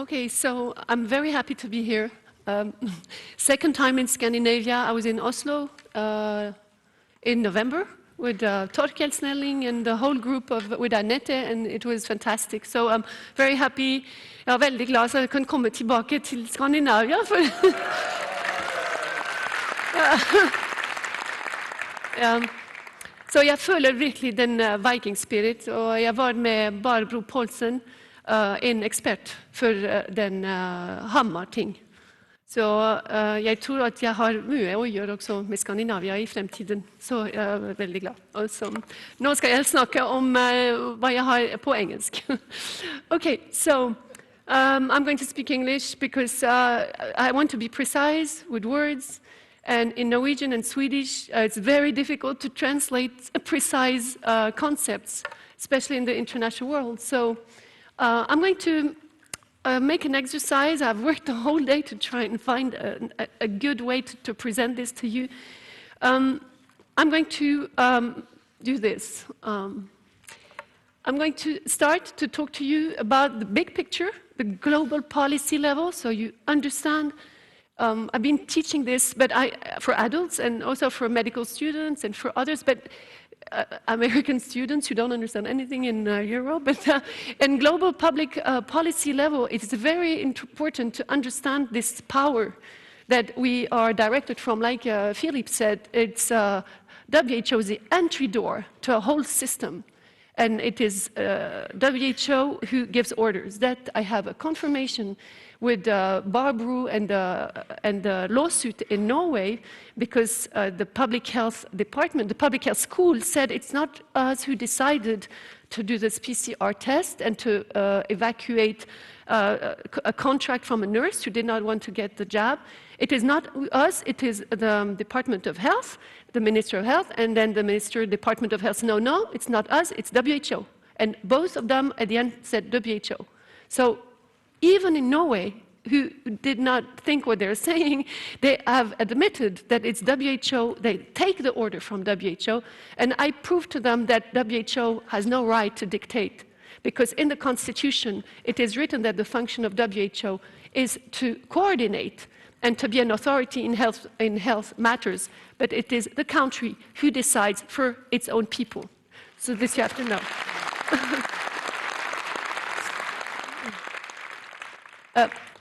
Okay, so I'm very happy to be here. Second time in Scandinavia. I was in Oslo in November with Torkel Snelling and the whole group with Annette, and it was fantastic. So I'm very happy. Jeg er veldig glad så jeg kan komme tilbake til Skandinavia. Så jeg føler virkelig den Viking spirit, og jeg var med Barbro Poulsen, en ekspert for den hammer-ting. Så jeg tror at jeg har mye å gjøre også med Skandinavia i fremtiden, så jeg er veldig glad. Altså, nå skal jeg snakke om hva jeg har på engelsk. Okay, so I'm going to speak English because I want to be precise with words. And in Norwegian and Swedish, it's very difficult to translate precise concepts, especially in the international world. So I'm going to make an exercise. I've worked the whole day to try and find a good way to present this to you. I'm going to do this. I'm going to start to talk to you about the big picture, the global policy level, so you understand. I've been teaching this for adults and also for medical students and for others, but American students who don't understand anything in Europe. But in global public policy level, it's very important to understand this power that we are directed from. Like Philip said, it's WHO is the entry door to a whole system. And it is WHO who gives orders. That I have a confirmation with Barbro and the lawsuit in Norway, because the public health department, the public health school said it's not us who decided to do this PCR test and to evacuate a contract from a nurse who did not want to get the jab. It is not us, it is the Department of Health, the Minister of Health, and then the Minister, Department of Health. No, it's not us, it's WHO. And both of them at the end said WHO. So even in Norway, who did not think what they're saying, they have admitted that it's WHO, they take the order from WHO, and I proved to them that WHO has no right to dictate, because in the Constitution, it is written that the function of WHO is to coordinate and to be an authority in health matters, but it is the country who decides for its own people. So this you have to know.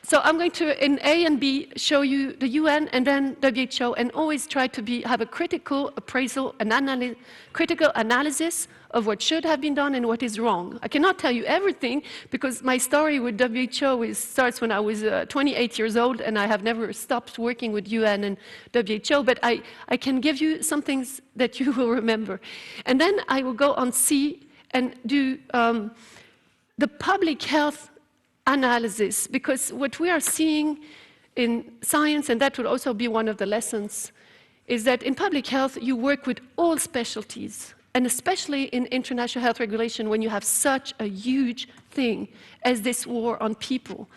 So I'm going to, in A and B, show you the UN and then WHO, and always try to have a critical appraisal and critical analysis of what should have been done and what is wrong. I cannot tell you everything, because my story with WHO starts when I was 28 years old, and I have never stopped working with UN and WHO, but I can give you some things that you will remember. And then I will go on C and do the public health analysis, because what we are seeing in science, and that will also be one of the lessons, is that in public health you work with all specialties, and especially in international health regulation, when you have such a huge thing as this war on people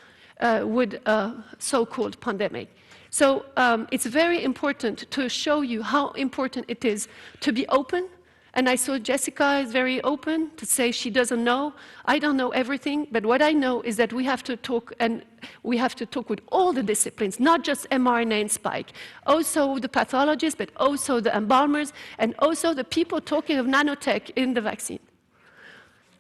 with a so-called pandemic. So it's very important to show you how important it is to be open. And I saw Jessica is very open to say she doesn't know. I don't know everything, but what I know is that we have to talk, and we have to talk with all the disciplines, not just mRNA and spike, also the pathologists, but also the embalmers, and also the people talking of nanotech in the vaccine.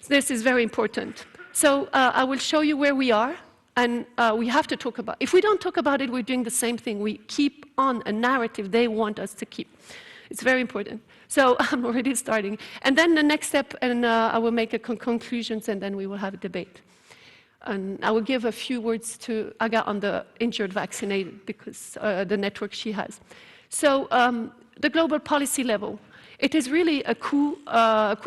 This is very important. So I will show you where we are, and we have to talk about it. If we don't talk about it, we're doing the same thing. We keep on a narrative they want us to keep. It's very important. So I'm already starting. And then the next step, and I will make conclusions, and then we will have a debate. And I will give a few words to Aga on the injured vaccinated, because the network she has. So the global policy level, it is really a coup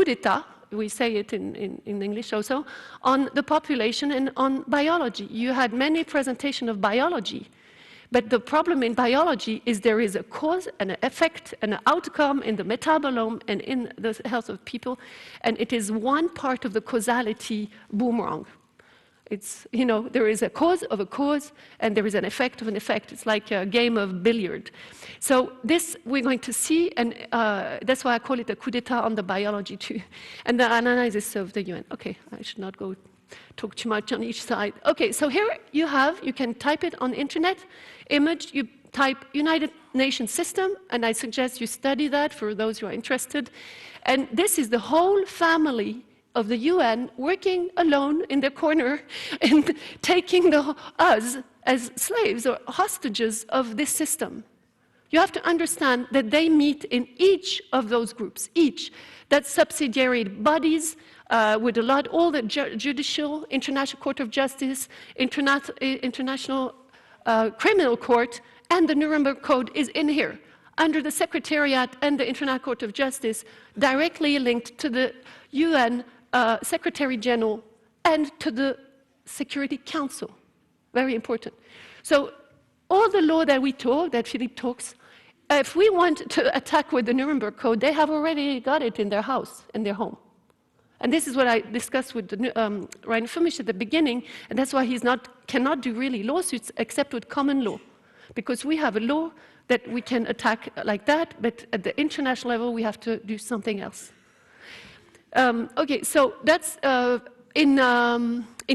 d'etat, we say it in English also, on the population and on biology. You had many presentations of biology. But the problem in biology is there is a cause and an effect and an outcome in the metabolome and in the health of people, and it is one part of the causality boomerang. It's, you know, there is a cause of a cause, and there is an effect of an effect. It's like a game of billiard. So this we're going to see, and that's why I call it a coup d'etat on the biology too, and the analysis of the UN. Okay, I should not go talk too much on each side. Okay, so here you can type it on the internet, image, you type United Nations system, and I suggest you study that for those who are interested. And this is the whole family of the UN working alone in their corner and taking us as slaves or hostages of this system. You have to understand that they meet in each of those groups, each. That's subsidiary bodies with all the judicial, International Court of Justice, International Criminal Court, and the Nuremberg Code is in here, under the Secretariat and the International Court of Justice, directly linked to the UN Secretary General and to the Security Council. Very important. So all the law that we talk, that Philippe talks, if we want to attack with the Nuremberg Code, they have already got it in their house, in their home. And this is what I discussed with Ryan Fumish at the beginning, and that's why he cannot do really lawsuits except with common law. Because we have a law that we can attack like that, but at the international level, we have to do something else. Okay, so that's in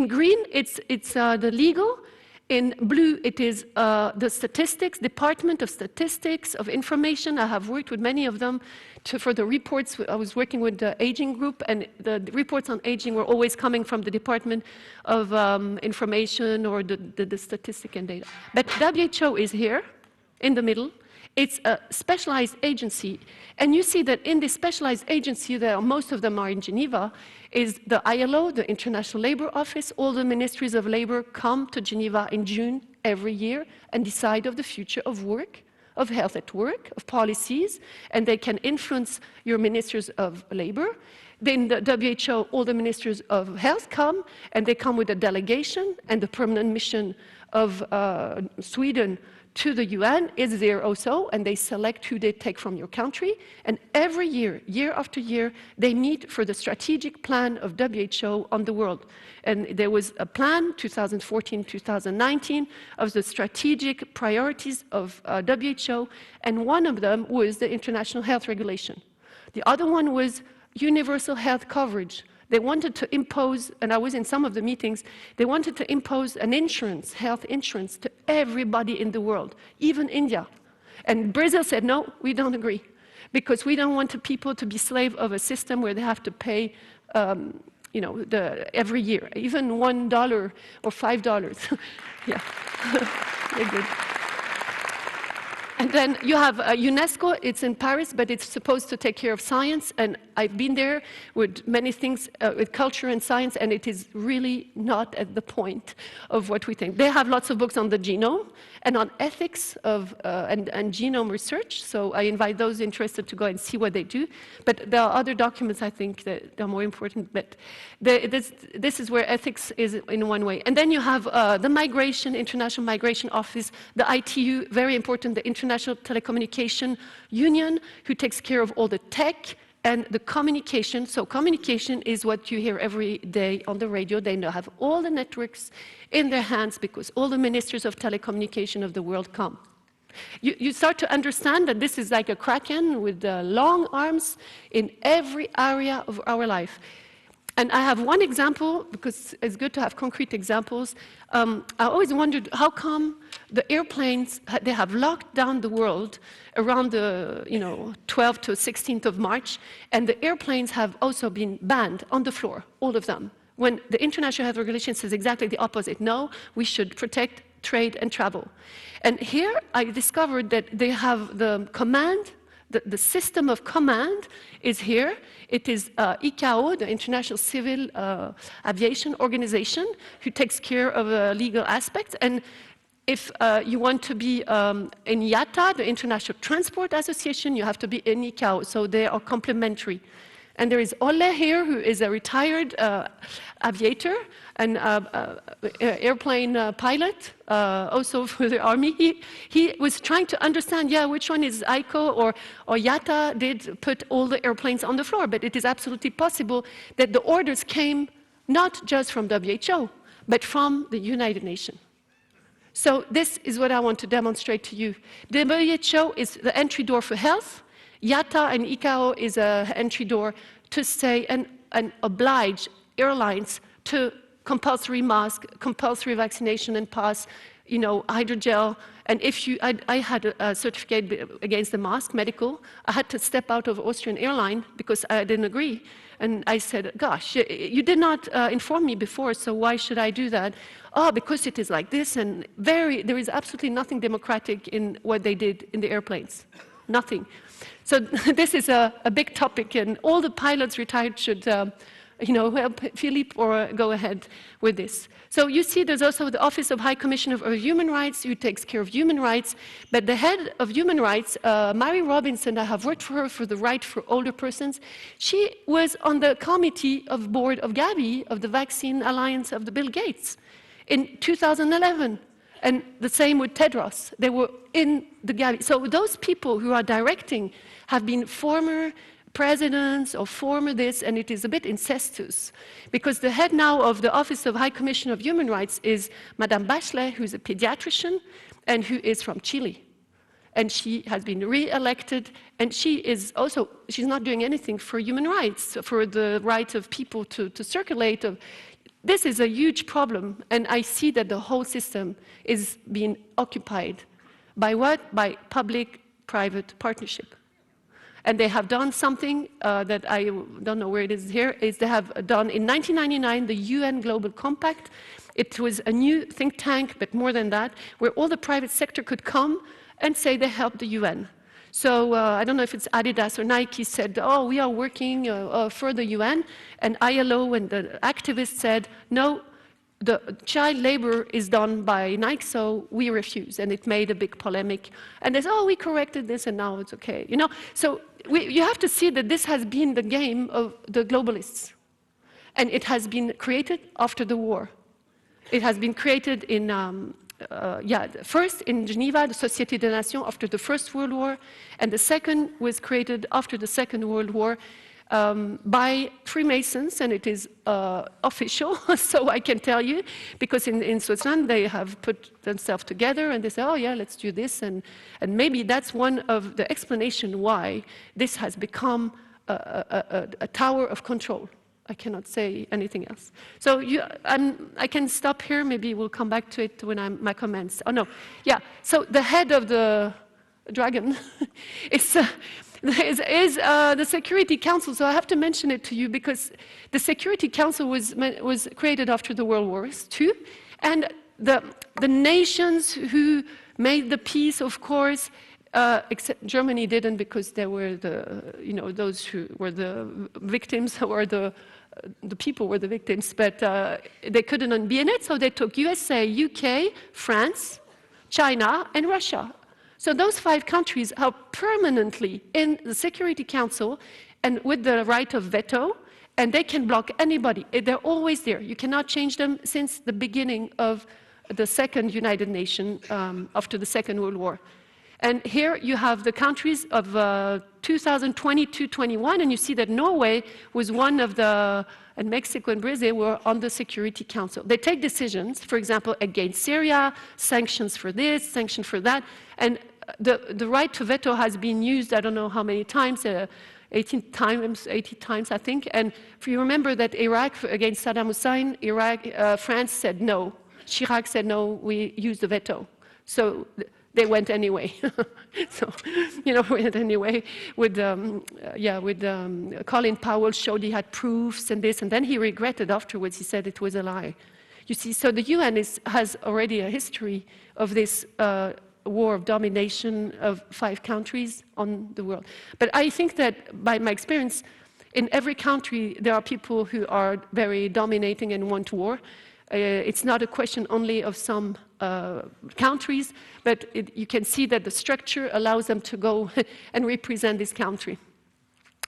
green, it's the legal. In blue, it is the statistics, Department of Statistics, of Information. I have worked with many of them for the reports. I was working with the aging group, and the reports on aging were always coming from the Department of Information or the statistic and data. But WHO is here in the middle. It's a specialized agency. And you see that in this specialized agency, most of them are in Geneva, is the ILO, the International Labour Office. All the ministries of labor come to Geneva in June every year and decide of the future of work, of health at work, of policies, and they can influence your ministers of labor. Then the WHO, all the ministers of health come, and they come with a delegation, and the permanent mission of Sweden to the UN is there also, and they select who they take from your country. And every year, year after year, they meet for the strategic plan of WHO on the world. And there was a plan, 2014-2019, of the strategic priorities of WHO, and one of them was the International Health Regulation. The other one was universal health coverage. They wanted to impose, and I was in some of the meetings, they wanted to impose an insurance, health insurance, to everybody in the world, even India. And Brazil said, no, we don't agree, because we don't want people to be slave of a system where they have to pay every year, even $1 or $5. Yeah, very good. And then you have UNESCO, it's in Paris, but it's supposed to take care of science, and I've been there with many things, with culture and science, and it is really not at the point of what we think. They have lots of books on the genome and on ethics of, and genome research, so I invite those interested to go and see what they do. But there are other documents, I think, that are more important, but this is where ethics is in one way. And then you have the migration, International Migration Office, the ITU, very important, the International Telecommunication Union, who takes care of all the tech and the communication. So communication is what you hear every day on the radio. They now have all the networks in their hands because all the ministers of telecommunication of the world come. You start to understand that this is like a kraken with long arms in every area of our life. And I have one example, because it's good to have concrete examples. I always wondered how come the airplanes, they have locked down the world around the 12th to 16th of March, and the airplanes have also been banned on the floor, all of them, when the International Health Regulation says exactly the opposite. No, we should protect trade and travel. And here I discovered that they have the command, the system of command is here. It is ICAO, the International Civil Aviation Organization, who takes care of legal aspects. And if you want to be in IATA, the International Transport Association, you have to be in ICAO, so they are complementary. And there is Olle here, who is a retired aviator, an airplane pilot, also for the army. He was trying to understand, which one is ICAO or IATA did put all the airplanes on the floor, but it is absolutely possible that the orders came not just from WHO, but from the United Nations. So this is what I want to demonstrate to you. The WHO is the entry door for health. IATA and ICAO is an entry door to say and oblige airlines to compulsory mask, compulsory vaccination and pass, you know, hydrogel. And if you, I had a certificate against the mask, medical. I had to step out of Austrian airline because I didn't agree. And I said, gosh, you did not inform me before, so why should I do that? Oh, because it is like this, and there is absolutely nothing democratic in what they did in the airplanes. Nothing. So this is a big topic, and all the pilots retired should you know, help Philippe or go ahead with this. So you see there's also the Office of High Commissioner of Human Rights, who takes care of human rights, but the head of human rights, Mary Robinson, I have worked for her for the right for older persons. She was on the committee of board of Gavi, of the Vaccine Alliance of the Bill Gates, in 2011. And the same with Tedros. They were in the Gavi. So those people who are directing have been former presidents or former this, and it is a bit incestuous. Because the head now of the Office of High Commissioner of Human Rights is Madame Bachelet, who's a pediatrician, and who is from Chile. And she has been re-elected, and she is also, she's not doing anything for human rights, for the right of people to circulate. This is a huge problem, and I see that the whole system is being occupied by what? By public-private partnership. And they have done something that I don't know where it is here, is they have done in 1999 the UN Global Compact. It was a new think tank, but more than that, where all the private sector could come and say they helped the UN. So I don't know if it's Adidas or Nike said, oh, we are working for the UN, and ILO and the activists said, no, the child labor is done by Nike, so we refuse. And it made a big polemic. And they said, oh, we corrected this, and now it's okay. You know, so you have to see that this has been the game of the globalists. And it has been created after the war. It has been created in, first in Geneva, the Société des Nations, after the First World War, and the second was created after the Second World War by Freemasons, and it is official, so I can tell you, because in Switzerland they have put themselves together and they say, oh yeah, let's do this, and maybe that's one of the explanations why this has become a tower of control. I cannot say anything else. So I can stop here, maybe we'll come back to it when my comments. Oh no, yeah, so the head of the dragon is the Security Council. So I have to mention it to you because the Security Council was created after the World Wars too, and the nations who made the peace, of course, except Germany didn't, because they were those who were the victims, or the people were the victims, but they couldn't be in it, so they took USA, UK, France, China, and Russia. So those 5 countries are permanently in the Security Council and with the right of veto, and they can block anybody. They're always there. You cannot change them since the beginning of the second United Nations after the Second World War. And here you have the countries of 2020-21, and you see that Norway was one of the, and Mexico and Brazil were on the Security Council. They take decisions, for example, against Syria, sanctions for this, sanctions for that, and the right to veto has been used, I don't know how many times, 18 times, 80 times, I think. And if you remember that Iraq against Saddam Hussein, France said no. Chirac said no, we use the veto. So they went anyway. So, went anyway with Colin Powell showed he had proofs and this, and then he regretted afterwards. He said it was a lie. You see, so the UN has already a history of this war of domination of 5 countries on the world. But I think that by my experience, in every country there are people who are very dominating and want war. It's not a question only of some countries, but you can see that the structure allows them to go and represent this country.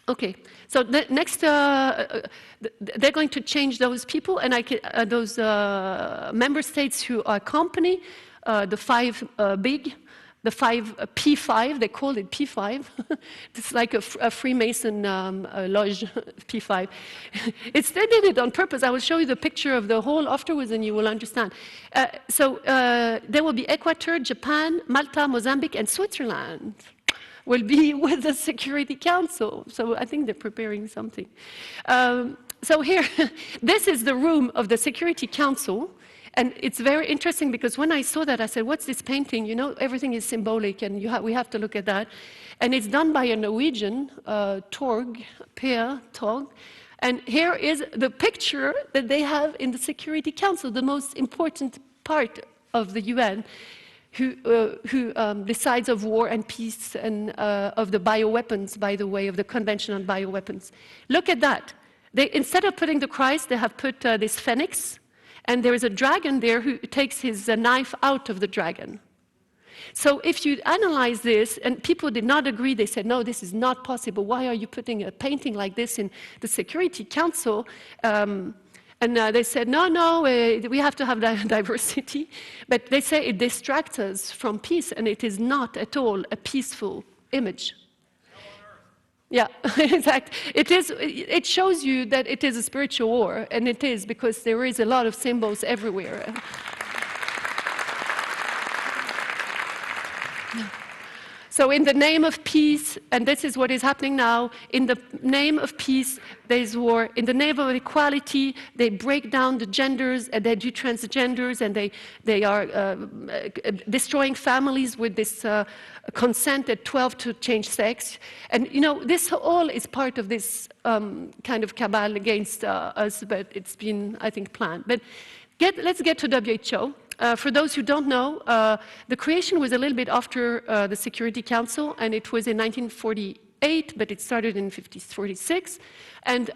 Okay, so the next, they're going to change those people, and those member states who accompany the 5 big, the 5 P5, they call it P5. It's like a Freemason lodge, P5. They did it on purpose. I will show you the picture of the whole afterwards and you will understand. So there will be Ecuador, Japan, Malta, Mozambique, and Switzerland will be with the Security Council. So I think they're preparing something. So here, this is the room of the Security Council. And it's very interesting because when I saw that, I said, what's this painting? You know, everything is symbolic, and we have to look at that. And it's done by a Norwegian, Per Torg. And here is the picture that they have in the Security Council, the most important part of the UN, who decides of war and peace and of the bioweapons, by the way, of the Convention on Bioweapons. Look at that. Instead of putting the Christ, they have put this phoenix, and there is a dragon there who takes his knife out of the dragon. So if you analyze this, and people did not agree, they said, no, this is not possible. Why are you putting a painting like this in the Security Council? And they said, no, we have to have diversity. But they say it distracts us from peace, and it is not at all a peaceful image. Yeah, exactly. It shows you that it is a spiritual war, and it is, because there is a lot of symbols everywhere. So in the name of peace, and this is what is happening now, in the name of peace, there's war. In the name of equality, they break down the genders, and they do transgenders, and they are destroying families with this consent at 12 to change sex. And you know, this all is part of this kind of cabal against us, but it's been, I think, planned. But let's get to WHO. For those who don't know, the creation was a little bit after the Security Council, and it was in 1948, but it started in 1946. And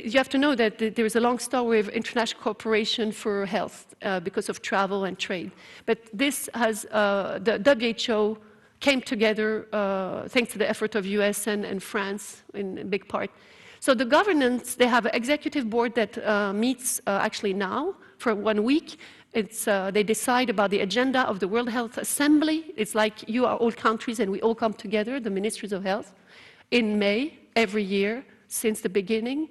you have to know that there is a long story of international cooperation for health because of travel and trade. But this has, the WHO came together thanks to the effort of US and France in big part. So the governance, they have an executive board that meets actually now for 1 week. They decide about the agenda of the World Health Assembly. It's like you are all countries and we all come together, the ministries of health, in May every year since the beginning.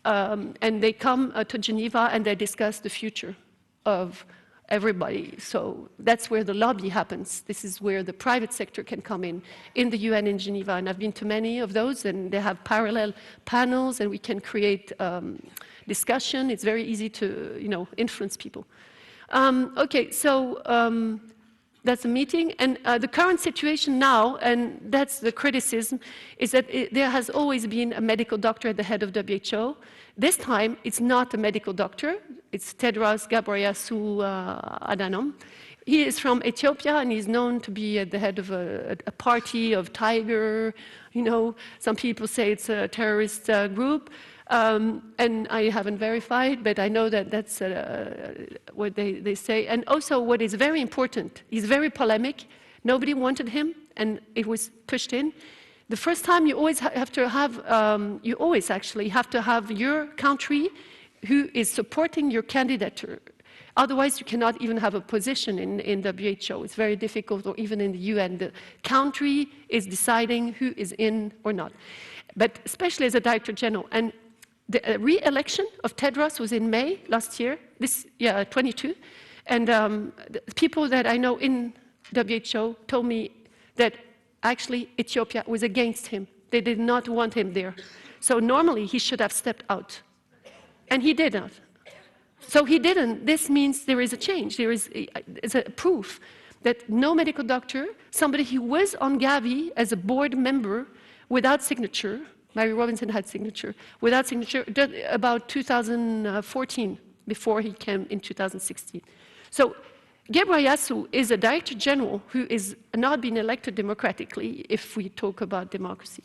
And they come to Geneva and they discuss the future of everybody. So that's where the lobby happens. This is where the private sector can come in the UN in Geneva. And I've been to many of those, and they have parallel panels, and we can create discussion. It's very easy to, you know, influence people. Okay, so that's a meeting. And the current situation now, and that's the criticism, is that there has always been a medical doctor at the head of WHO. This time, it's not a medical doctor. It's Tedros Ghebreyesus Adhanom. He is from Ethiopia, and he's known to be at the head of a party of Tiger. You know, some people say it's a terrorist group. And I haven't verified, but I know that that's what they say. And also what is very important, he's very polemic. Nobody wanted him, and it was pushed in. The first time you always have to have, you always actually have to have your country who is supporting your candidature. Otherwise, you cannot even have a position in WHO. It's very difficult, or even in the UN. The country is deciding who is in or not, but especially as a Director General. And the re-election of Tedros was in May last year, 22. And the people that I know in WHO told me that actually Ethiopia was against him. They did not want him there. So normally he should have stepped out. And he didn't. So he didn't. This means there is a change. There is a proof that no medical doctor, somebody who was on Gavi as a board member without signature, Mary Robinson had signature, without signature, about 2014, before he came in 2016. So Ghebreyesus is a Director General who is not being elected democratically, if we talk about democracy.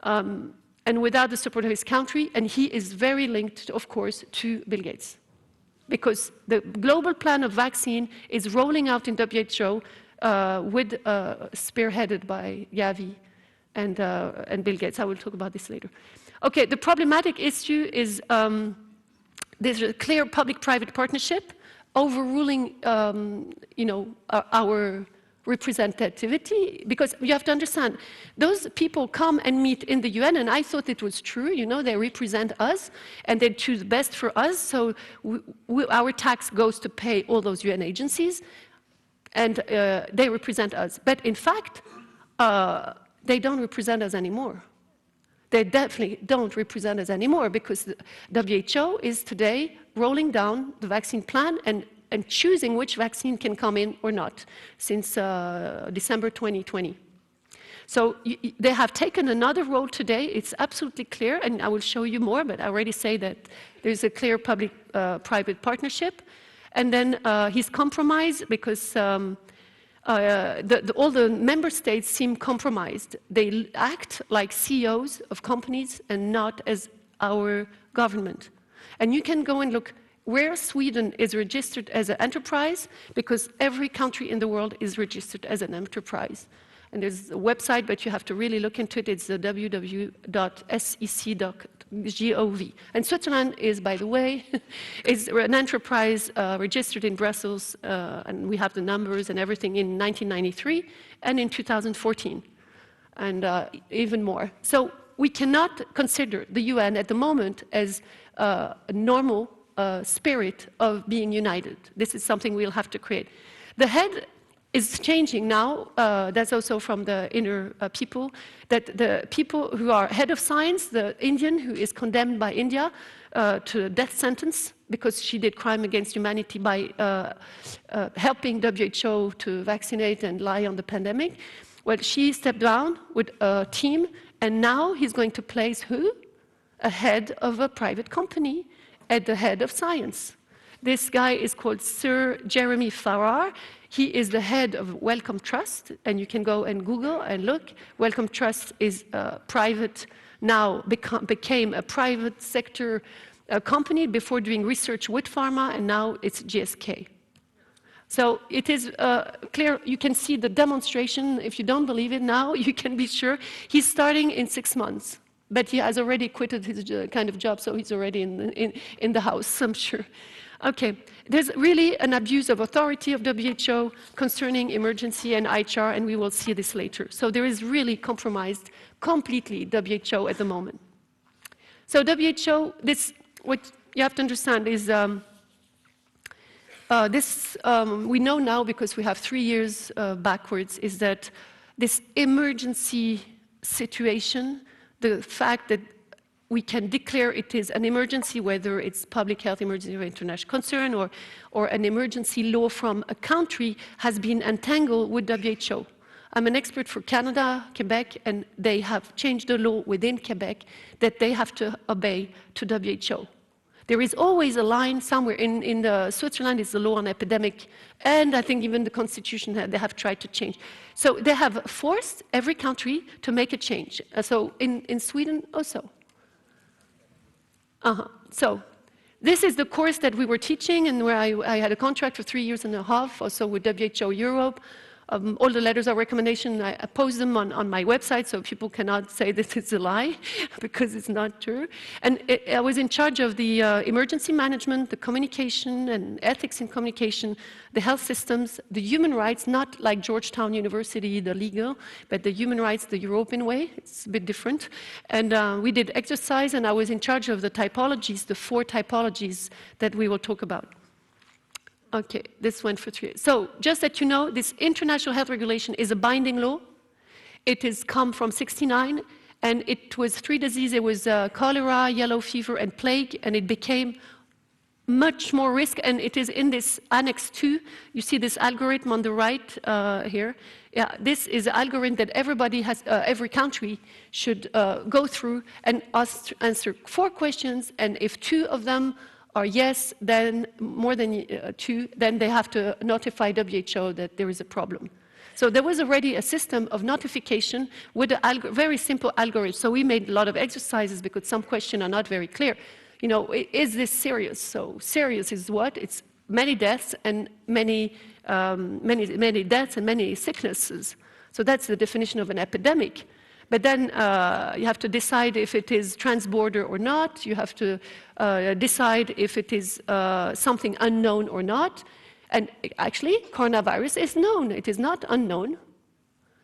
And without the support of his country, and he is very linked, of course, to Bill Gates. Because the global plan of vaccine is rolling out in WHO spearheaded by Gavi and Bill Gates. I will talk about this later. Okay, the problematic issue is there's a clear public-private partnership overruling, our representativity, because you have to understand, those people come and meet in the UN, and I thought it was true, you know, they represent us, and they choose best for us, so our tax goes to pay all those UN agencies, and they represent us. But in fact, they don't represent us anymore. They definitely don't represent us anymore because the WHO is today rolling down the vaccine plan and choosing which vaccine can come in or not since December 2020. So they have taken another road today. It's absolutely clear, and I will show you more, but I already say that there's a clear public-private partnership. And then he's compromised because all the member states seem compromised. They act like CEOs of companies and not as our government. And you can go and look where Sweden is registered as an enterprise, because every country in the world is registered as an enterprise. And there's a website, but you have to really look into it. It's the www.sec.gov. And Switzerland is, by the way, is an enterprise registered in Brussels, and we have the numbers and everything in 1993 and in 2014, and even more. So we cannot consider the UN at the moment as a normal spirit of being united. This is something we'll have to create. The head is changing now. That's also from the inner people, that the people who are head of science, the Indian who is condemned by India to a death sentence because she did crime against humanity by helping WHO to vaccinate and lie on the pandemic. Well, she stepped down with a team, and now he's going to place who? A head of a private company at the head of science. This guy is called Sir Jeremy Farrar. He is the head of Wellcome Trust, and you can go and Google and look. Wellcome Trust is private, now became a private sector company before doing research with pharma, and now it's GSK. So it is clear, you can see the demonstration. If you don't believe it now, you can be sure. He's starting in 6 months, but he has already quitted his kind of job, so he's already in the house, I'm sure. Okay, there's really an abuse of authority of WHO concerning emergency and HR, and we will see this later. So there is really compromised completely WHO at the moment. So WHO, what you have to understand is we know now, because we have 3 years backwards, is that this emergency situation, the fact that we can declare it is an emergency, whether it's public health emergency or international concern, or an emergency law from a country, has been entangled with WHO. I'm an expert for Canada, Quebec, and they have changed the law within Quebec that they have to obey to WHO. There is always a line somewhere. In Switzerland, it's the law on epidemic, and I think even the constitution, they have tried to change. So they have forced every country to make a change. So in Sweden also. So this is the course that we were teaching, and where I had a contract for 3 years and a half, also with WHO Europe. All the letters of recommendation, I post them on my website, so people cannot say that it's a lie, because it's not true. And I was in charge of the emergency management, the communication and ethics in communication, the health systems, the human rights, not like Georgetown University, the legal, but the human rights the European way. It's a bit different. And we did exercise, and I was in charge of the typologies, the 4 typologies that we will talk about. Okay, this went for 3 years. So just that you know, this international health regulation is a binding law. It has come from '69, and it was 3 diseases. It was cholera, yellow fever, and plague, and it became much more risk, and it is in this Annex 2. You see this algorithm on the right here. Yeah, this is an algorithm that everybody has, every country should go through and answer 4 questions, and if 2 of them are yes, then more than 2, then they have to notify WHO that there is a problem. So there was already a system of notification with a very simple algorithm. So we made a lot of exercises because some questions are not very clear. You know, is this serious? So serious is what? It's many deaths and many deaths and many sicknesses. So that's the definition of an epidemic. But then you have to decide if it is transborder or not. You have to decide if it is something unknown or not. And actually, coronavirus is known. It is not unknown.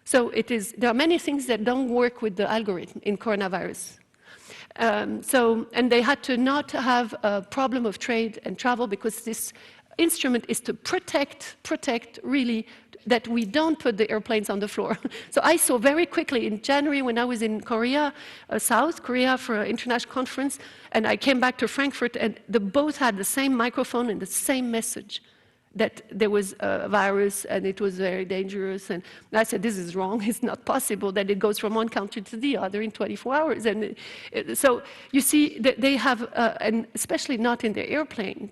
So there are many things that don't work with the algorithm in coronavirus. And they had to not have a problem of trade and travel, because this instrument is to protect really that we don't put the airplanes on the floor. So I saw very quickly in January when I was in Korea, South Korea for an international conference, and I came back to Frankfurt, and both had the same microphone and the same message, that there was a virus and it was very dangerous. And I said, this is wrong. It's not possible that it goes from one country to the other in 24 hours. And so you see that they have, and especially not in their airplane,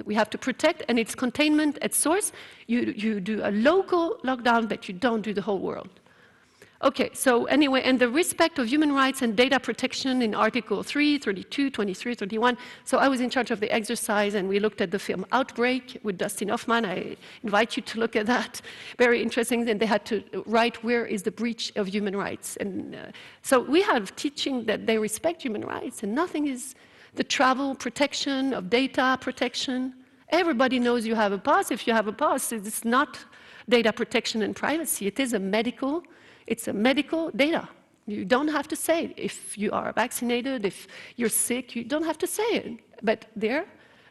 we have to protect, and it's containment at source. You do a local lockdown, but you don't do the whole world. Okay, so anyway, and the respect of human rights and data protection in Article 3, 32, 23, 31. So I was in charge of the exercise, and we looked at the film Outbreak with Dustin Hoffman. I invite you to look at that. Very interesting, and they had to write where is the breach of human rights. And so we have teaching that they respect human rights, and nothing is the travel protection of data protection. Everybody knows you have a pass. If you have a pass, it's not data protection and privacy. It is a medical. It's a medical data. You don't have to say it. If you are vaccinated, if you're sick, you don't have to say it. But there,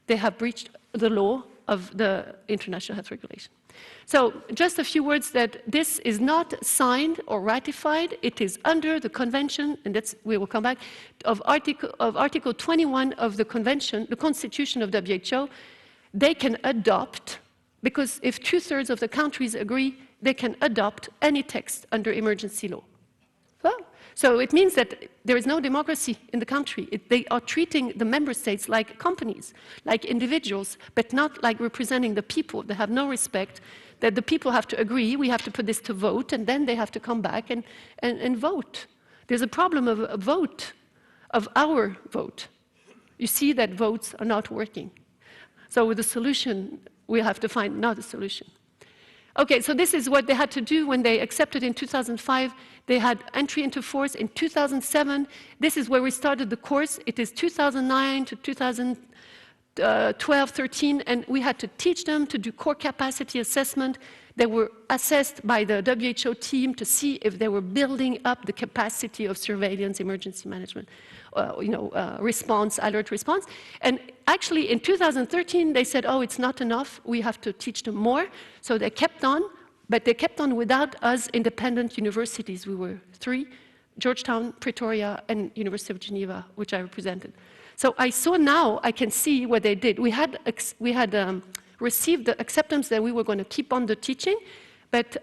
they have breached the law of the International Health Regulation. So just a few words that this is not signed or ratified. It is under the convention, and that's, we will come back, of Article 21 of the convention, the Constitution of WHO. They can adopt, because if 2/3 of the countries agree, they can adopt any text under emergency law. Well, so it means that there is no democracy in the country. They are treating the member states like companies, like individuals, but not like representing the people. They have no respect that the people have to agree, we have to put this to vote, and then they have to come back and vote. There's a problem of a vote, of our vote. You see that votes are not working. So with the solution, we have to find another solution. Okay, so this is what they had to do when they accepted in 2005. They had entry into force in 2007. This is where we started the course. It is 2009 to 2012, 13, and we had to teach them to do core capacity assessment. They were assessed by the WHO team to see if they were building up the capacity of surveillance, emergency management, response, alert response. And actually, in 2013, they said, oh, it's not enough. We have to teach them more. So they kept on, but they kept on without us independent universities. We were 3, Georgetown, Pretoria, and University of Geneva, which I represented. So I saw now, I can see what they did. We had received the acceptance that we were going to keep on the teaching, but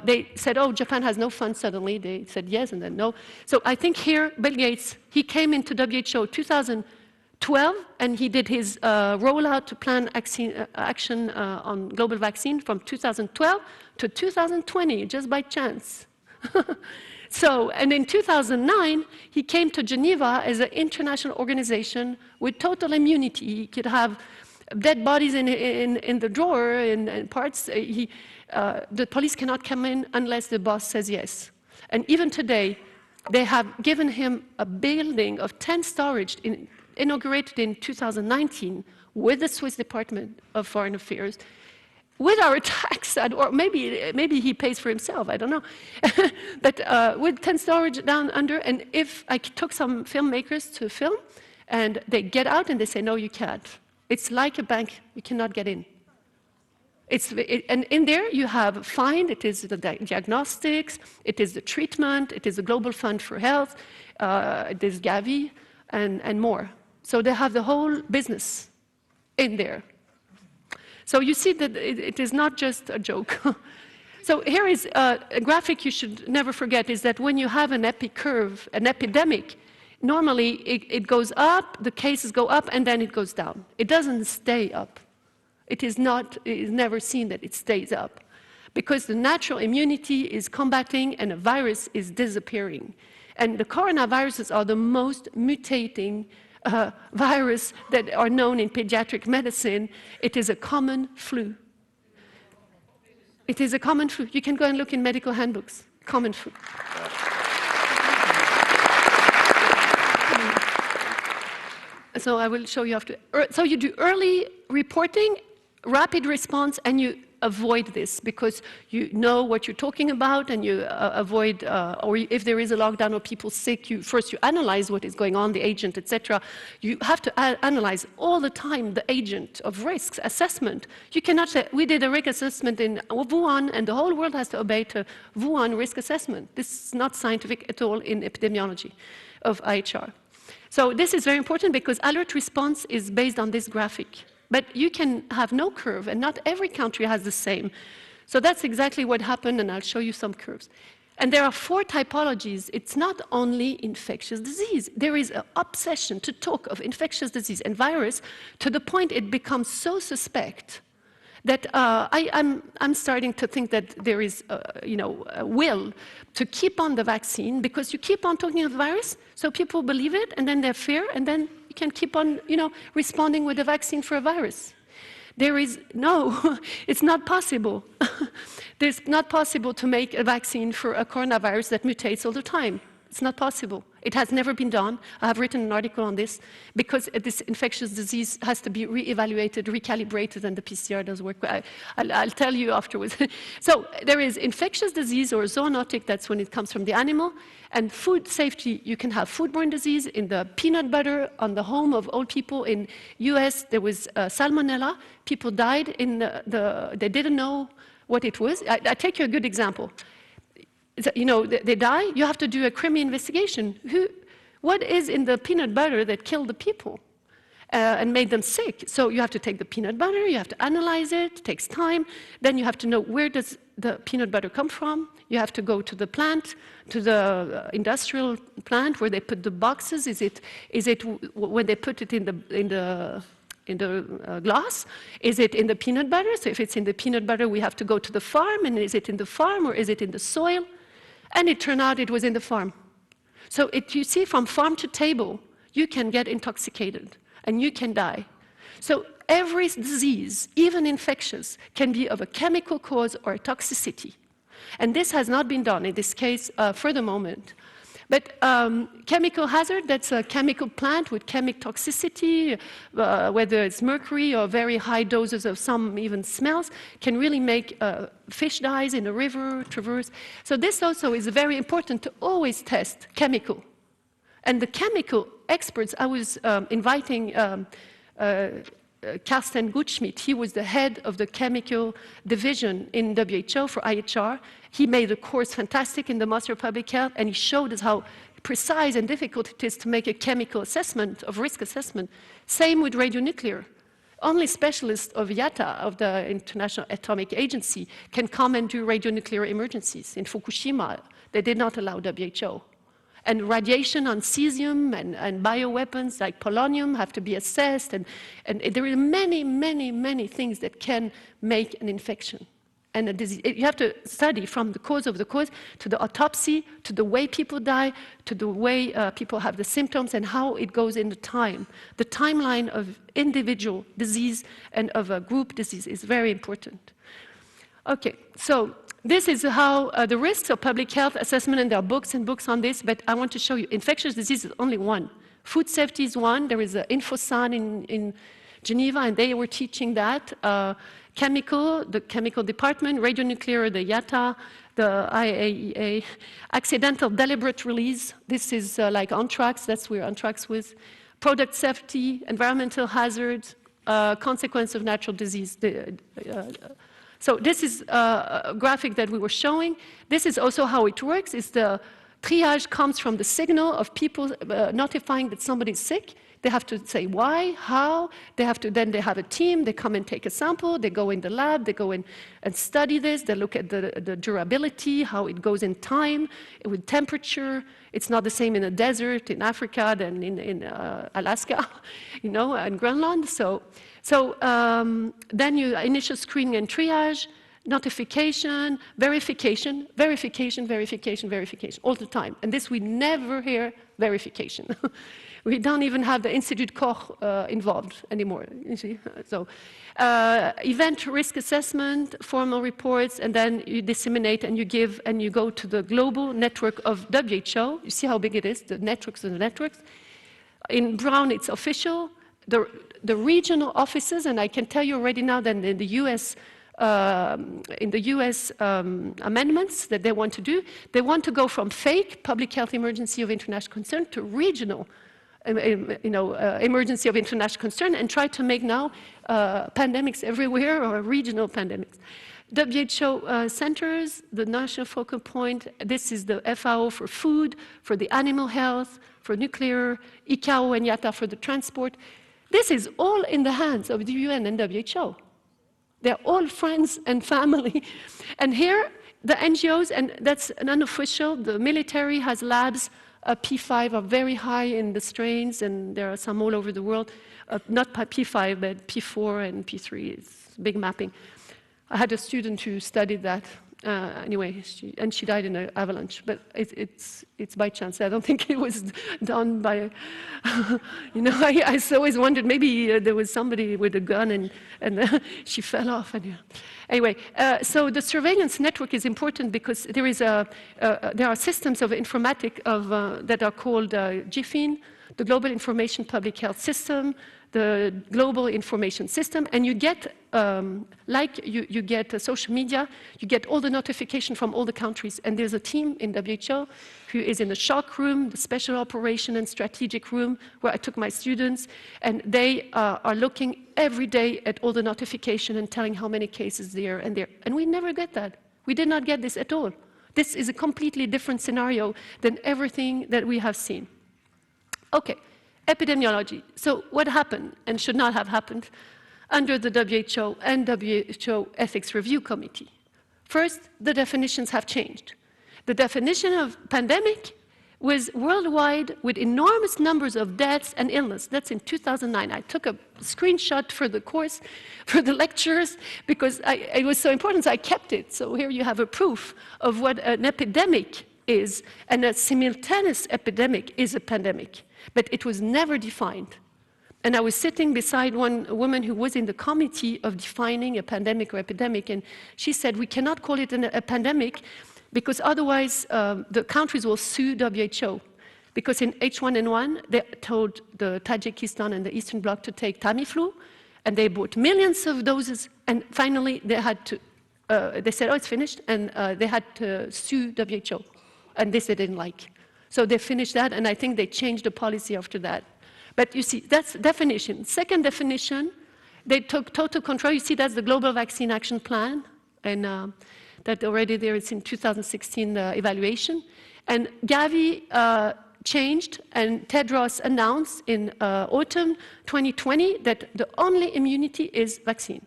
they said, oh, Japan has no funds suddenly. They said yes and then no. So I think here, Bill Gates, he came into WHO 2012, and he did his rollout to plan action on global vaccine from 2012 to 2020, just by chance. So, and in 2009, he came to Geneva as an international organization with total immunity. He could have dead bodies in the drawer, in parts. The police cannot come in unless the boss says yes. And even today, they have given him a building of 10 storage inaugurated in 2019 with the Swiss Department of Foreign Affairs, with our tax, or maybe he pays for himself, I don't know. But with 10 storage down under, and if I took some filmmakers to film, and they get out and they say, no, you can't. It's like a bank, you cannot get in. And in there you have FIND, it is the diagnostics, it is the treatment, it is the Global Fund for Health, it is Gavi, and more. So they have the whole business in there. So you see that it is not just a joke. So here is a graphic you should never forget, is that when you have an curve, an epidemic, normally it goes up, the cases go up, and then it goes down. It doesn't stay up. It is never seen that it stays up, because the natural immunity is combating and a virus is disappearing. And the coronaviruses are the most mutating virus that are known in pediatric medicine. It is a common flu. It is a common flu. You can go and look in medical handbooks. Common flu. So I will show you after. So you do early reporting, rapid response, and you avoid this because you know what you're talking about and you avoid, or if there is a lockdown or people sick, first you analyze what is going on, the agent, etc. You have to analyze all the time the agent of risks assessment. You cannot say, we did a risk assessment in Wuhan and the whole world has to obey to Wuhan risk assessment. This is not scientific at all in epidemiology of IHR. So this is very important because alert response is based on this graphic. But you can have no curve, and not every country has the same. So that's exactly what happened, and I'll show you some curves. And there are 4 typologies. It's not only infectious disease. There is an obsession to talk of infectious disease and virus to the point it becomes so suspect that I'm starting to think that there is, a will to keep on the vaccine because you keep on talking of the virus, so people believe it, and then they fear, and then you can keep on, responding with a vaccine for a virus. There is no, it's not possible. It's not possible to make a vaccine for a coronavirus that mutates all the time. It's not possible. It has never been done. I have written an article on this because this infectious disease has to be re-evaluated, recalibrated, and the PCR does work. I'll tell you afterwards. So there is infectious disease or zoonotic, that's when it comes from the animal, and food safety. You can have foodborne disease. In the peanut butter on the home of old people in US, there was salmonella. People died in they didn't know what it was. I take you a good example. They die, you have to do a crime investigation. What is in the peanut butter that killed the people and made them sick? So you have to take the peanut butter, you have to analyze it takes time. Then you have to know where does the peanut butter come from. You have to go to the plant, to the industrial plant where they put the boxes. Is it when they put it in the glass? Is it in the peanut butter? So if it's in the peanut butter, we have to go to the farm, and is it in the farm or is it in the soil? And it turned out it was in the farm. So you see, from farm to table, you can get intoxicated and you can die. So every disease, even infectious, can be of a chemical cause or a toxicity. And this has not been done in this case for the moment. But chemical hazard, that's a chemical plant with chemical toxicity, whether it's mercury or very high doses of some even smells, can really make fish dies in a river, traverse. So this also is very important to always test chemical. And the chemical experts, I was inviting Carsten Gutschmidt. He was the head of the chemical division in WHO for IHR. He made a course fantastic in the Master of Public Health, and he showed us how precise and difficult it is to make a chemical assessment, of risk assessment. Same with radionuclear. Only specialists of IATA, of the International Atomic Agency, can come and do radionuclear emergencies. In Fukushima, they did not allow WHO. And radiation on cesium and bioweapons like polonium have to be assessed. And there are many, many, many things that can make an infection and a disease. You have to study from the cause of the cause to the autopsy, to the way people die, to the way people have the symptoms and how it goes in the time. The timeline of individual disease and of a group disease is very important. Okay, so this is how the risks of public health assessment, and there are books and books on this, but I want to show you infectious disease is only one. Food safety is one. There is an InfoSan in Geneva, and they were teaching that. Chemical, the chemical department, radionuclear, the IATA, the IAEA, accidental deliberate release. This is like anthrax, that's where anthrax was. Product safety, environmental hazards, consequence of natural disease. So this is a graphic that we were showing. This is also how it works. Is the triage comes from the signal of people notifying that somebody's sick. They have to say why, how. They have a team. They come and take a sample. They go in the lab. They go in and study this. They look at the durability, how it goes in time, with temperature. It's not the same in a desert in Africa than in Alaska, and Greenland. So then you initial screening and triage, notification, verification, verification, verification, verification, all the time. And this we never hear verification. We don't even have the Institute Koch involved anymore. You see? So event risk assessment, formal reports, and then you disseminate and you give and you go to the global network of WHO. You see how big it is, the networks of the networks. In brown, it's official. The regional offices, and I can tell you already now that in the US, in the US amendments that they want to do. They want to go from fake public health emergency of international concern to regional emergency of international concern, and try to make now pandemics everywhere or regional pandemics. WHO centers, the national focal point, this is the FAO for food, for the animal health, for nuclear, ICAO and IATA for the transport. This is all in the hands of the UN and WHO. They're all friends and family. And here, the NGOs, and that's an unofficial, the military has labs, P5 are very high in the strains, and there are some all over the world. Not P5, but P4 and P3, it's big mapping. I had a student who studied that. Anyway, she died in an avalanche, but it's by chance. I don't think it was done by, I always wondered, maybe there was somebody with a gun and she fell off. And, Anyway, so the surveillance network is important because there are systems of informatic that are called GIFIN, the Global Information Public Health System, the Global Information System, and you get, you get social media, you get all the notification from all the countries, and there's a team in WHO who is in the shock room, the special operation and strategic room, where I took my students, and they are looking every day at all the notification and telling how many cases there and there, and we never get that. We did not get this at all. This is a completely different scenario than everything that we have seen. Okay. Epidemiology. So what happened and should not have happened under the WHO and WHO Ethics Review Committee? First, the definitions have changed. The definition of pandemic was worldwide with enormous numbers of deaths and illness. That's in 2009. I took a screenshot for the course, for the lectures, because it was so important, so I kept it. So here you have a proof of what an epidemic is, and a simultaneous epidemic is a pandemic. But it was never defined. And I was sitting beside one woman who was in the committee of defining a pandemic or epidemic, and she said, we cannot call it a pandemic because otherwise the countries will sue WHO. Because in H1N1, they told the Tajikistan and the Eastern Bloc to take Tamiflu, and they bought millions of doses, and finally they had to, they said, oh, it's finished, and they had to sue WHO, and this they didn't like. So they finished that, and I think they changed the policy after that. But you see, that's definition. Second definition, they took total control. You see, that's the Global Vaccine Action Plan, and that already there is in 2016 evaluation. And Gavi changed, and Tedros announced in autumn 2020 that the only immunity is vaccine.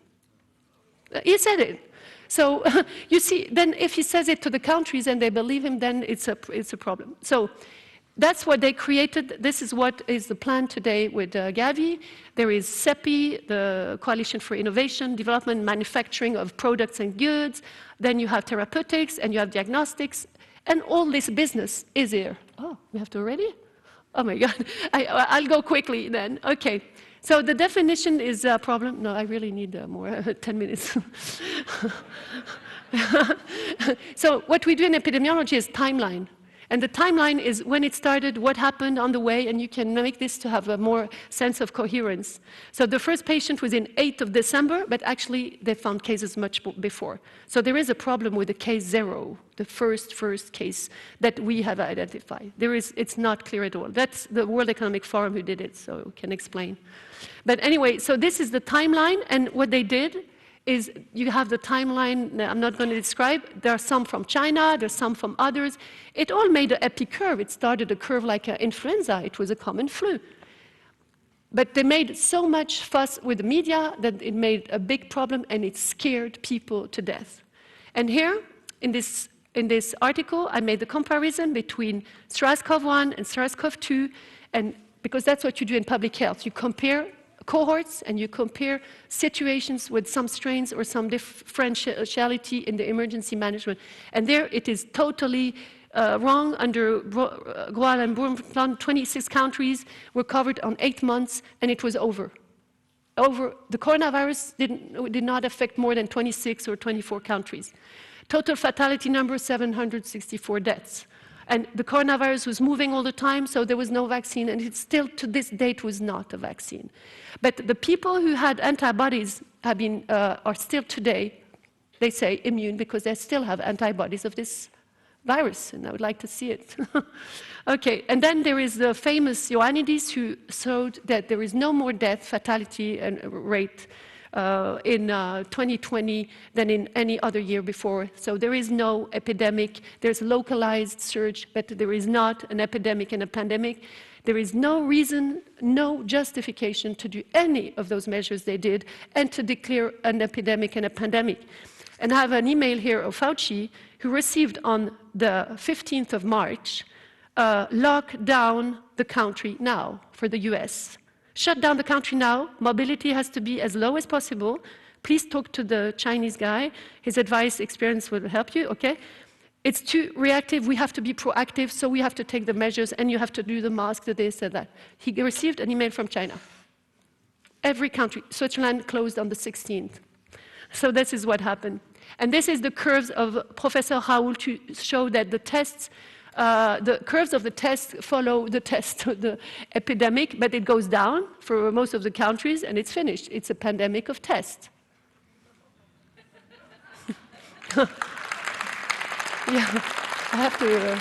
He said it. So you see, then if he says it to the countries and they believe him, then it's a problem. So that's what they created. This is what is the plan today with Gavi. There is CEPI, the Coalition for Innovation, Development, and Manufacturing of Products and Goods. Then you have therapeutics and you have diagnostics. And all this business is here. Oh, we have to already? Oh my God. I'll go quickly then. Okay. So the definition is a problem. No, I really need more, 10 minutes. So what we do in epidemiology is timeline. And the timeline is when it started, what happened on the way, and you can make this to have a more sense of coherence. So the first patient was in 8th of December, but actually they found cases much before. So there is a problem with the case 0, the first case that we have identified. It's not clear at all. That's the World Economic Forum who did it, so we can explain. But anyway, so this is the timeline, and what they did is you have the timeline, I'm not going to describe. There are some from China, there's some from others. It all made an epic curve. It started a curve like influenza. It was a common flu. But they made so much fuss with the media that it made a big problem, and it scared people to death. And here, in this article, I made the comparison between SARS-CoV-1 and SARS-CoV-2, and because that's what you do in public health. You compare cohorts and you compare situations with some strains or some differentiality in the emergency management. And there it is totally wrong. Under Gual and Brundtland, 26 countries were covered on 8 months, and it was over. The coronavirus did not affect more than 26 or 24 countries. Total fatality number, 764 deaths. And the coronavirus was moving all the time, so there was no vaccine, and it still, to this date, was not a vaccine. But the people who had antibodies are still today They say immune because they still have antibodies of this virus, and I would like to see it. Okay, and then there is the famous Ioannidis who showed that there is no more death, fatality and rate in 2020 than in any other year before. So there is no epidemic. There's localized surge, but there is not an epidemic and a pandemic. There is no reason, no justification to do any of those measures they did and to declare an epidemic and a pandemic. And I have an email here of Fauci, who received on the 15th of March, lock down the country now for the US. Shut down the country now. Mobility has to be as low as possible. Please talk to the Chinese guy. His advice, experience will help you, okay? It's too reactive. We have to be proactive, so we have to take the measures, and you have to do the mask, the this, and that. He received an email from China. Every country. Switzerland closed on the 16th. So this is what happened. And this is the curves of Professor Raoul to show that the tests, the curves of the tests follow the test of the epidemic, but it goes down for most of the countries, and it's finished. It's a pandemic of tests. Yeah, I have to.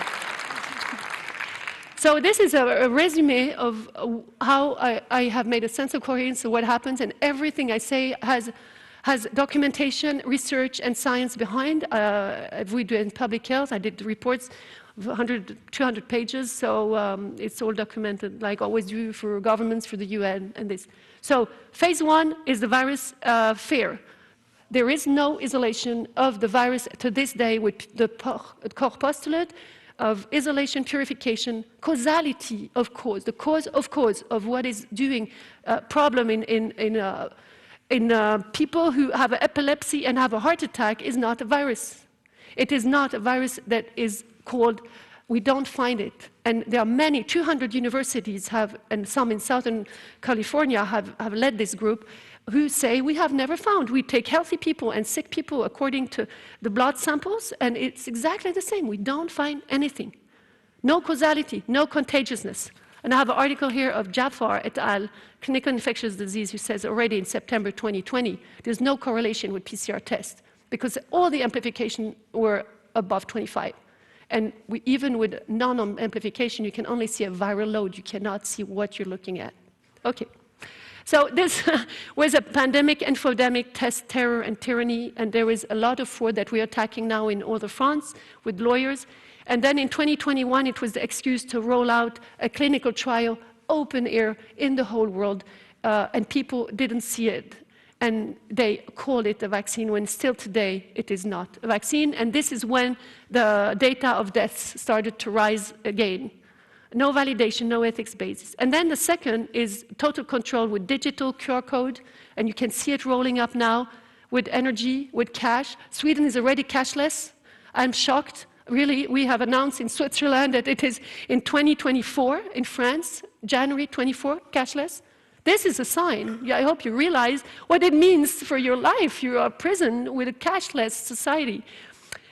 So this is a resume of how I have made a sense of coherence of what happens, and everything I say has documentation, research, and science behind. We do in public health. I did reports of 100, 200 pages, so it's all documented, like always do for governments, for the UN, and this. So phase one is the virus fear. There is no isolation of the virus to this day with the core postulate of isolation, purification, causality of cause, the cause of what is doing problem in people who have epilepsy and have a heart attack is not a virus. It is not a virus that is called, we don't find it. And there are many, 200 universities have, and some in Southern California have led this group, who say we have never found. We take healthy people and sick people according to the blood samples, and it's exactly the same. We don't find anything. No causality, no contagiousness. And I have an article here of Jafar et al., clinical infectious disease, who says already in September 2020, there's no correlation with PCR tests because all the amplification were above 25. And even with non-amplification, you can only see a viral load. You cannot see what you're looking at. Okay. So this was a pandemic, infodemic, test, terror, and tyranny, and there is a lot of fraud that we're attacking now in all of France with lawyers. And then in 2021, it was the excuse to roll out a clinical trial, open air, in the whole world, and people didn't see it. And they called it a vaccine, when still today it is not a vaccine. And this is when the data of deaths started to rise again. No validation, no ethics basis. And then the second is total control with digital QR code, and you can see it rolling up now with energy, with cash. Sweden is already cashless. I'm shocked. Really, we have announced in Switzerland that it is in 2024, in France, January 24, cashless. This is a sign. I hope you realize what it means for your life. You're a prison with a cashless society.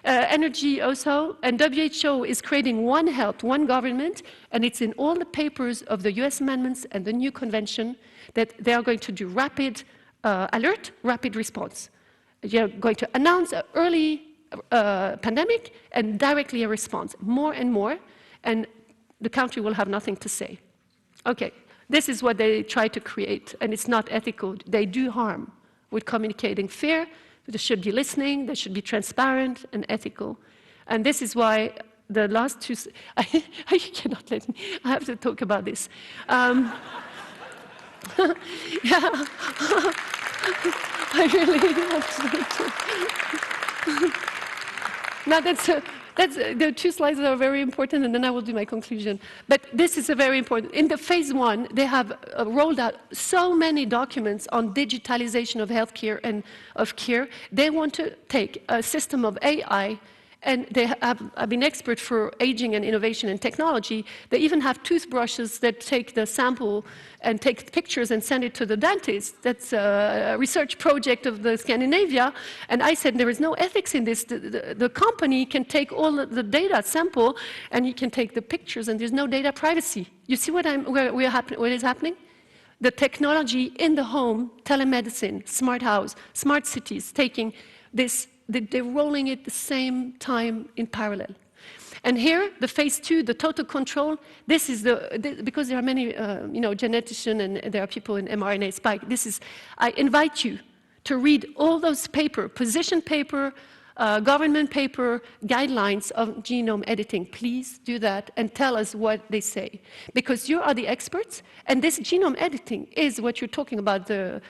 Energy also, and WHO is creating one health, one government, and it's in all the papers of the US amendments and the new convention that they are going to do rapid alert, rapid response. You're going to announce an early pandemic and directly a response, more and more, and the country will have nothing to say. Okay, this is what they try to create, and it's not ethical. They do harm with communicating fear. They should be listening, they should be transparent and ethical. And this is why the last two, you cannot let me, I have to talk about this. Yeah, I really have to. Now that's the two slides that are very important, and then I will do my conclusion. But this is a very important. In the phase one, they have rolled out so many documents on digitalization of healthcare and of care. They want to take a system of AI, and they have been expert for aging and innovation and technology. They even have toothbrushes that take the sample and take pictures and send it to the dentist. That's a research project of the Scandinavia. And I said, there is no ethics in this. The company can take all the data sample, and you can take the pictures, and there's no data privacy. You see what is happening? The technology in the home, telemedicine, smart house, smart cities, taking this they're rolling it the same time in parallel. And here, the phase 2, the total control, this is because there are many, geneticians and there are people in mRNA spike. I invite you to read all those position paper, government paper, guidelines of genome editing. Please do that and tell us what they say. Because you are the experts, and this genome editing is what you're talking about, the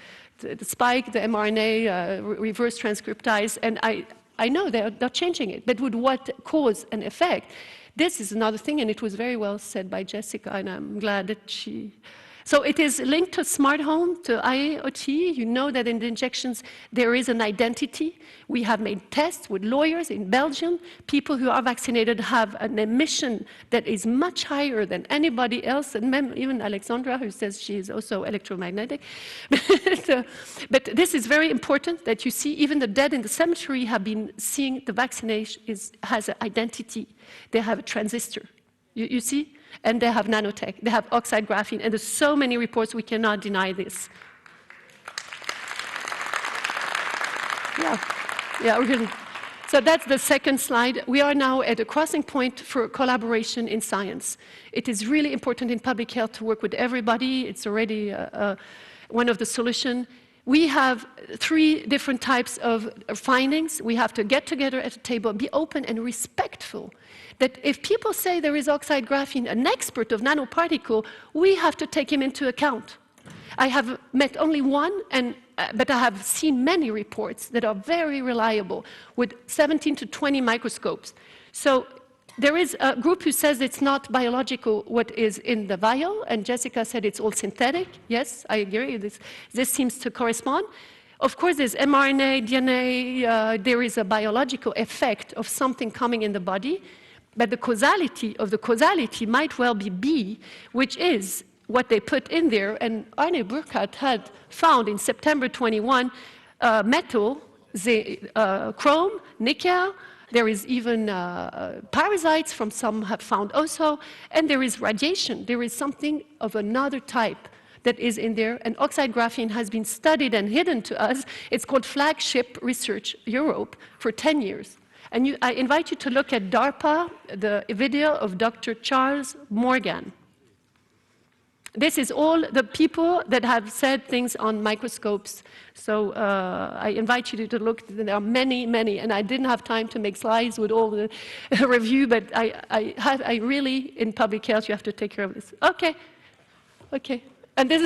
spike, the mRNA, reverse transcriptase, and I know they're changing it, but would what cause and effect? This is another thing, and it was very well said by Jessica, and I'm glad that she... So it is linked to smart home, to IoT. You know that in the injections there is an identity. We have made tests with lawyers in Belgium. People who are vaccinated have an emission that is much higher than anybody else, and even Alexandra, who says she is also electromagnetic. But this is very important that you see even the dead in the cemetery have been seeing the vaccination has an identity. They have a transistor. You see? And they have nanotech, they have oxide graphene, and there's so many reports, we cannot deny this. So that's the second slide. We are now at a crossing point for collaboration in science. It is really important in public health to work with everybody. It's already one of the solutions. We have 3 different types of findings. We have to get together at a table, be open and respectful. That if people say there is oxide graphene, an expert of nanoparticle, we have to take him into account. I have met only one, but I have seen many reports that are very reliable with 17 to 20 microscopes. So there is a group who says it's not biological what is in the vial, and Jessica said it's all synthetic. Yes, I agree. This seems to correspond. Of course, there's mRNA, DNA, there is a biological effect of something coming in the body, but the causality of the causality might well be B, which is what they put in there. And Arne Burkhardt had found in September 21 metal, chrome, nickel. There is even parasites from some have found also, and there is radiation. There is something of another type that is in there, and oxide graphene has been studied and hidden to us. It's called Flagship Research Europe for 10 years. And I invite you to look at DARPA, the video of Dr. Charles Morgan. This is all the people that have said things on microscopes. So I invite you to look. There are many, many, and I didn't have time to make slides with all the review, but I really, in public health, you have to take care of this. Okay. And this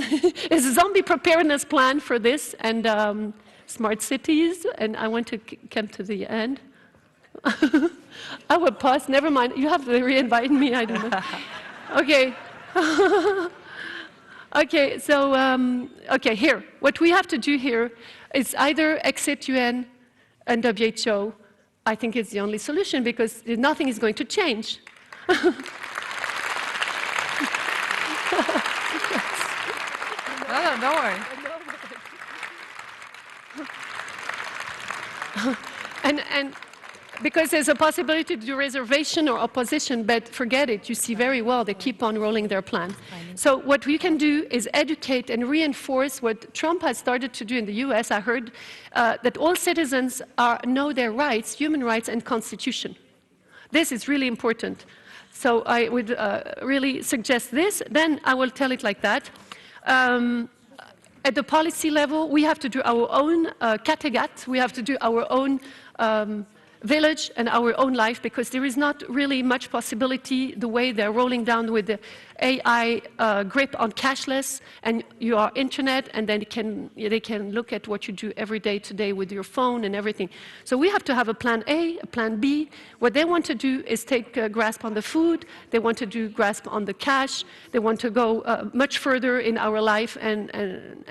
is a zombie preparedness plan for this, and smart cities, and I want to come to the end. I will pause, never mind. You have to re-invite me, I don't know. Okay. Okay, so, okay, here. What we have to do here is either exit UN and WHO. I think it's the only solution because nothing is going to change. No, don't worry. And because there's a possibility to do reservation or opposition, but forget it, you see very well, they keep on rolling their plan. So what we can do is educate and reinforce what Trump has started to do in the US. I heard that all citizens know their rights, human rights and constitution. This is really important. So I would really suggest this, then I will tell it like that. At the policy level, we have to do our own Kattegat, we have to do our own village and our own life, because there is not really much possibility the way they're rolling down with the AI grip on cashless, and your internet, and then they can look at what you do every day today with your phone and everything. So we have to have a plan A, a plan B. What they want to do is take a grasp on the food, they want to do grasp on the cash, they want to go much further in our life, and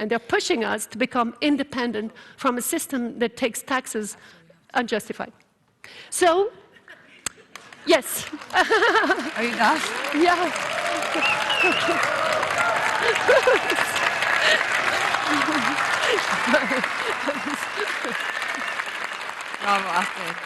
they're pushing us to become independent from a system that takes taxes unjustified. So, yes. Are you done? Yeah. Bravo, Astrid.